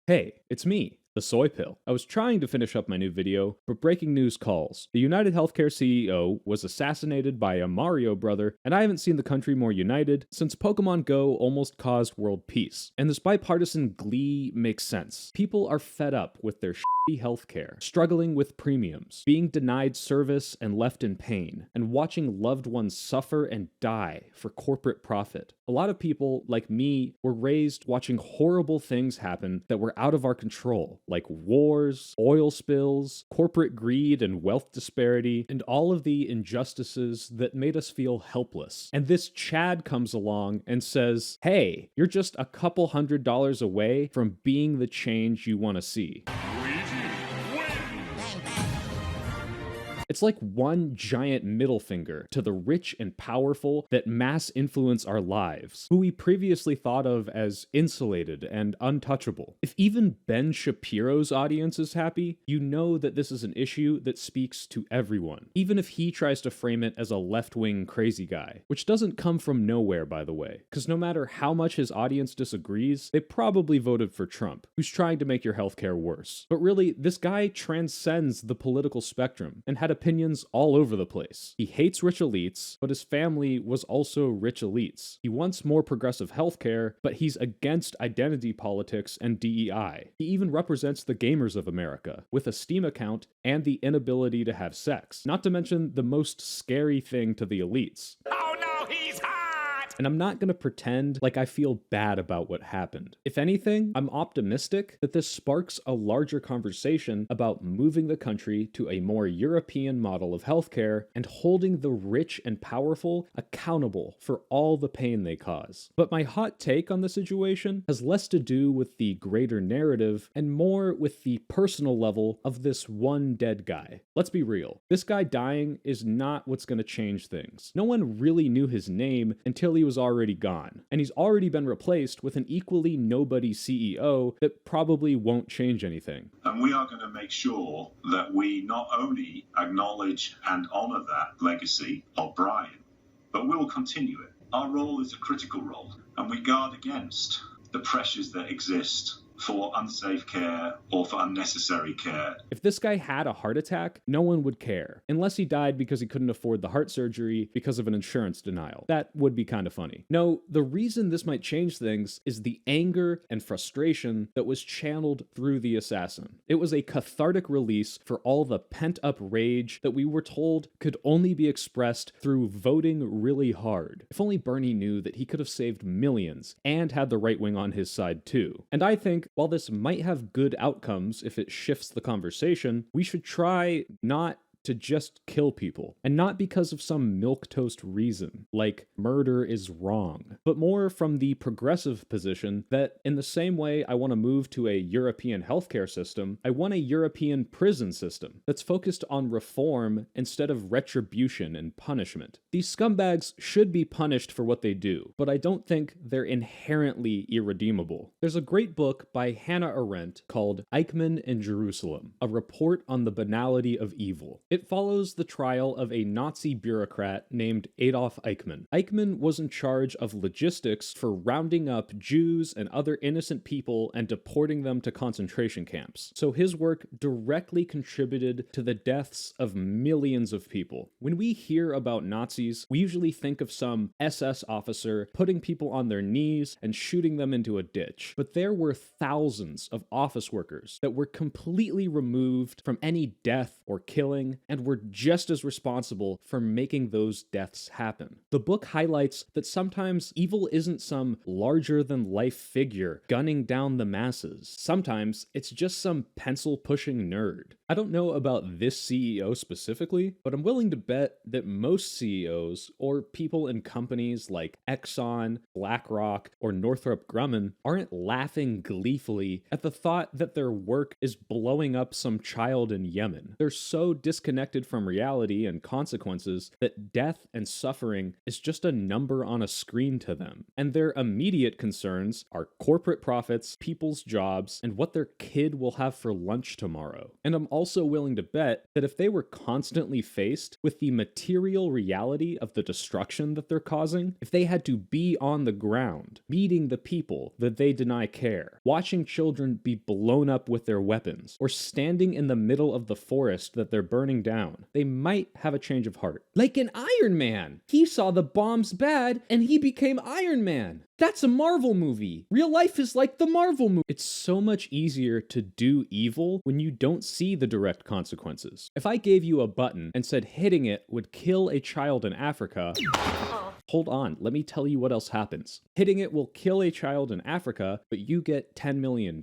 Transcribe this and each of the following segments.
Hey, it's me, the Soy Pill. I was trying to finish up my new video, but breaking news calls. The United Healthcare CEO was assassinated by a Mario brother, and I haven't seen the country more united since Pokemon Go almost caused world peace. And this bipartisan glee makes sense. People are fed up with their shitty healthcare, struggling with premiums, being denied service and left in pain, and watching loved ones suffer and die for corporate profit. A lot of people, like me, were raised watching horrible things happen that were out of our control, like wars, oil spills, corporate greed and wealth disparity, and all of the injustices that made us feel helpless. And this Chad comes along and says, hey, you're just a couple $100 away from being the change you want to see. It's like one giant middle finger to the rich and powerful that mass influence our lives, who we previously thought of as insulated and untouchable. If even Ben Shapiro's audience is happy, you know that this is an issue that speaks to everyone, even if he tries to frame it as a left-wing crazy guy, which doesn't come from nowhere, by the way, because no matter how much his audience disagrees, they probably voted for Trump, who's trying to make your healthcare worse. But really, this guy transcends the political spectrum and had opinions all over the place. He hates rich elites, but his family was also rich elites. He wants more progressive healthcare, but he's against identity politics and DEI. He even represents the gamers of America, with a Steam account and the inability to have sex. Not to mention the most scary thing to the elites. Oh no, he's hot! And I'm not gonna pretend like I feel bad about what happened. If anything, I'm optimistic that this sparks a larger conversation about moving the country to a more European model of healthcare and holding the rich and powerful accountable for all the pain they cause. But my hot take on the situation has less to do with the greater narrative and more with the personal level of this one dead guy. Let's be real. This guy dying is not what's gonna change things. No one really knew his name until he was already gone, and he's already been replaced with an equally nobody CEO that probably won't change anything. And we are going to make sure that we not only acknowledge and honour that legacy of Brian, but we'll continue it. Our role is a critical role, and we guard against the pressures that exist for unsafe care or for unnecessary care. If this guy had a heart attack, no one would care, unless he died because he couldn't afford the heart surgery because of an insurance denial. That would be kind of funny. No, the reason this might change things is the anger and frustration that was channeled through the assassin. It was a cathartic release for all the pent-up rage that we were told could only be expressed through voting really hard. If only Bernie knew that he could have saved millions and had the right wing on his side too. And I think while this might have good outcomes if it shifts the conversation, we should try not to just kill people, and not because of some milquetoast reason, like murder is wrong, but more from the progressive position that in the same way I want to move to a European healthcare system, I want a European prison system that's focused on reform instead of retribution and punishment. These scumbags should be punished for what they do, but I don't think they're inherently irredeemable. There's a great book by Hannah Arendt called Eichmann in Jerusalem, a report on the banality of evil. It follows the trial of a Nazi bureaucrat named Adolf Eichmann. Eichmann was in charge of logistics for rounding up Jews and other innocent people and deporting them to concentration camps. So his work directly contributed to the deaths of millions of people. When we hear about Nazis, we usually think of some SS officer putting people on their knees and shooting them into a ditch. But there were thousands of office workers that were completely removed from any death or killing and were just as responsible for making those deaths happen. The book highlights that sometimes evil isn't some larger-than-life figure gunning down the masses. Sometimes it's just some pencil-pushing nerd. I don't know about this CEO specifically, but I'm willing to bet that most CEOs or people in companies like Exxon, BlackRock, or Northrop Grumman aren't laughing gleefully at the thought that their work is blowing up some child in Yemen. They're so disconnected from reality and consequences that death and suffering is just a number on a screen to them. And their immediate concerns are corporate profits, people's jobs, and what their kid will have for lunch tomorrow. And I'm also willing to bet that if they were constantly faced with the material reality of the destruction that they're causing, if they had to be on the ground, meeting the people that they deny care, watching children be blown up with their weapons, or standing in the middle of the forest that they're burning down, they might have a change of heart. Like an Iron Man! He saw the bombs bad, and he became Iron Man! That's a Marvel movie! Real life is like the Marvel movie! It's so much easier to do evil when you don't see the direct consequences. If I gave you a button and said hitting it would kill a child in Africa, hold on, let me tell you what else happens. Hitting it will kill a child in Africa, but you get $10 million.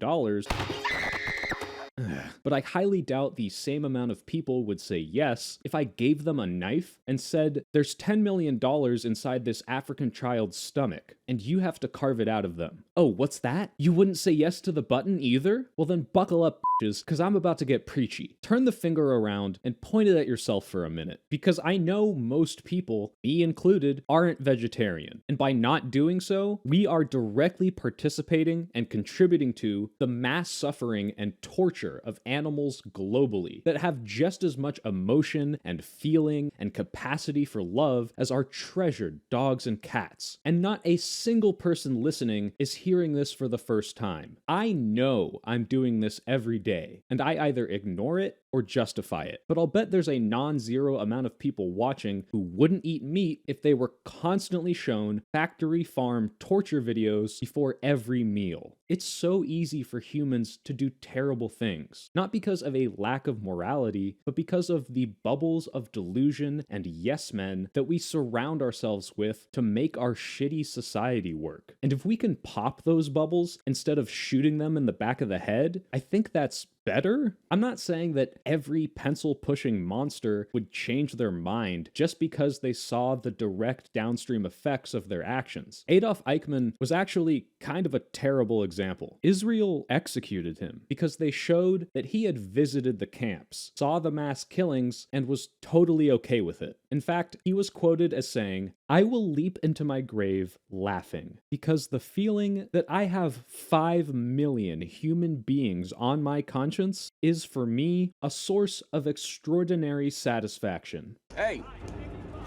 But I highly doubt the same amount of people would say yes if I gave them a knife and said, there's $10 million inside this African child's stomach, and you have to carve it out of them. Oh, what's that? You wouldn't say yes to the button either? Well then buckle up, bitches, because I'm about to get preachy. Turn the finger around and point it at yourself for a minute, because I know most people, me included, aren't vegetarian. And by not doing so, we are directly participating and contributing to the mass suffering and torture of animals globally that have just as much emotion and feeling and capacity for love as our treasured dogs and cats. And not a single person listening is hearing this for the first time. I know I'm doing this every day, and I either ignore it or justify it. But I'll bet there's a non-zero amount of people watching who wouldn't eat meat if they were constantly shown factory farm torture videos before every meal. It's so easy for humans to do terrible things, not because of a lack of morality, but because of the bubbles of delusion and yes men that we surround ourselves with to make our shitty society work. And if we can pop those bubbles instead of shooting them in the back of the head, I think that's better? I'm not saying that every pencil-pushing monster would change their mind just because they saw the direct downstream effects of their actions. Adolf Eichmann was actually kind of a terrible example. Israel executed him because they showed that he had visited the camps, saw the mass killings, and was totally okay with it. In fact, he was quoted as saying, "I will leap into my grave laughing, because the feeling that I have 5 million human beings on my conscience is for me a source of extraordinary satisfaction." Hey,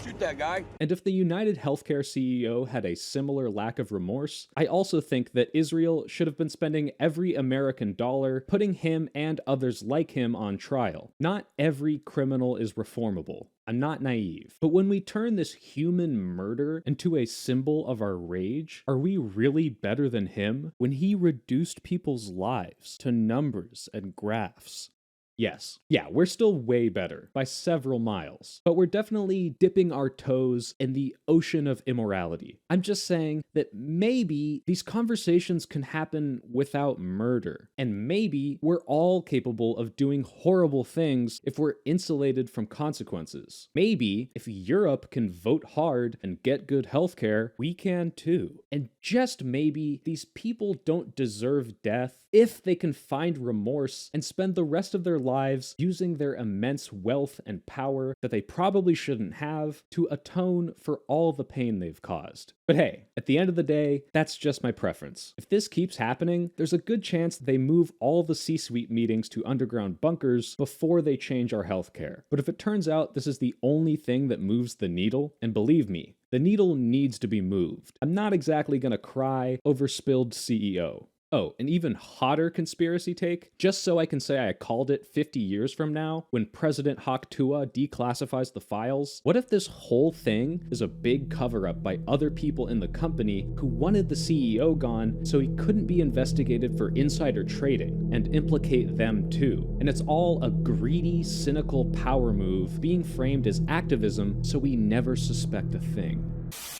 shoot that guy. And if the United Healthcare CEO had a similar lack of remorse, I also think that Israel should have been spending every American dollar putting him and others like him on trial. Not every criminal is reformable. I'm not naive. But when we turn this human murder into a symbol of our rage, are we really better than him when he reduced people's lives to numbers and graphs? Yes. Yeah, we're still way better by several miles, but we're definitely dipping our toes in the ocean of immorality. I'm just saying that maybe these conversations can happen without murder, and maybe we're all capable of doing horrible things if we're insulated from consequences. Maybe if Europe can vote hard and get good healthcare, we can too. And just maybe these people don't deserve death if they can find remorse and spend the rest of their lives using their immense wealth and power that they probably shouldn't have to atone for all the pain they've caused. But hey, at the end of the day, that's just my preference. If this keeps happening, there's a good chance they move all the C-suite meetings to underground bunkers before they change our healthcare. But if it turns out this is the only thing that moves the needle, and believe me, the needle needs to be moved, I'm not exactly gonna cry over spilled CEO. Oh, an even hotter conspiracy take, just so I can say I called it 50 years from now, when President Haktua declassifies the files. What if this whole thing is a big cover-up by other people in the company who wanted the CEO gone so he couldn't be investigated for insider trading, and implicate them too? And it's all a greedy, cynical power move being framed as activism so we never suspect a thing.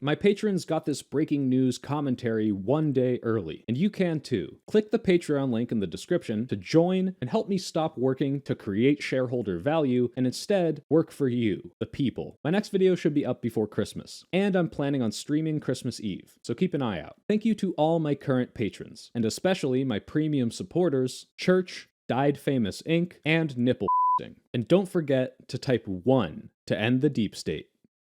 My patrons got this breaking news commentary one day early, and you can too. Click the Patreon link in the description to join and help me stop working to create shareholder value and instead work for you, the people. My next video should be up before Christmas, and I'm planning on streaming Christmas Eve, so keep an eye out. Thank you to all my current patrons, and especially my premium supporters, Church, Died Famous Inc., and Nipple. And don't forget to type 1 to end the deep state.